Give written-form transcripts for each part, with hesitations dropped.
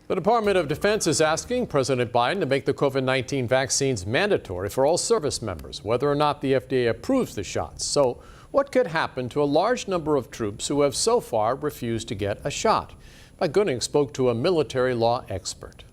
The Department of Defense is asking President Biden to make the COVID-19 vaccines mandatory for all service members, whether or not the FDA approves the shots. So what could happen to a large number of troops who have so far refused to get a shot? Mike Gooding spoke to a military law expert.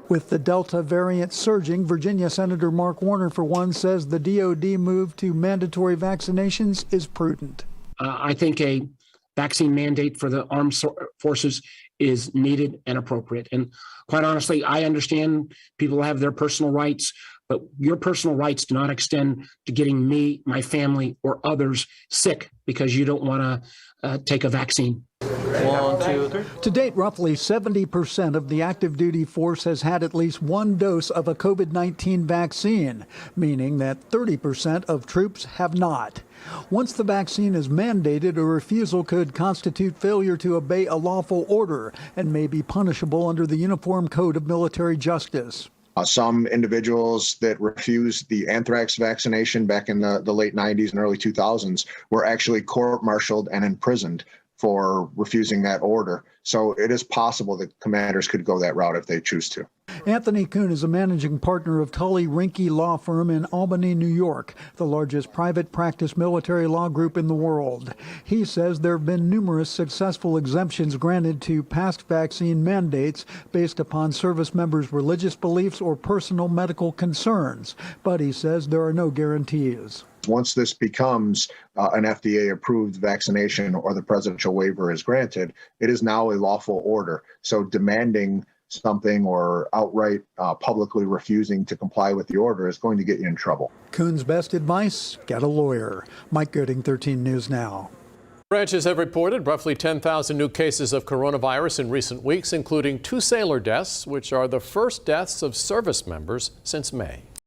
With the Delta variant surging, Virginia Senator Mark Warner, for one, says the DOD move to mandatory vaccinations is prudent. I think a vaccine mandate for the armed forces is needed and appropriate. And quite honestly, I understand people have their personal rights, but your personal rights do not extend to getting me, my family, or others sick because you don't want to take a vaccine. 1, 2, 3. To date, roughly 70% of the active duty force has had at least one dose of a COVID-19 vaccine, meaning that 30% of troops have not. Once the vaccine is mandated, a refusal could constitute failure to obey a lawful order and may be punishable under the Uniform Code of Military Justice. Some individuals that refused the anthrax vaccination back in the late 90s and early 2000s were actually court-martialed and imprisoned for refusing that order. So it is possible that commanders could go that route if they choose to. Anthony Kuhn is a managing partner of Tully Rinke Law Firm in Albany, New York, the largest private practice military law group in the world. He says there have been numerous successful exemptions granted to past vaccine mandates based upon service members' religious beliefs or personal medical concerns. But he says there are no guarantees. Once this becomes an FDA-approved vaccination or the presidential waiver is granted, it is now a lawful order. So demanding something or outright publicly refusing to comply with the order is going to get you in trouble. Kuhn's best advice, get a lawyer. Mike Gooding, 13 News Now. Branches have reported roughly 10,000 new cases of coronavirus in recent weeks, including 2 sailor deaths, which are the first deaths of service members since May.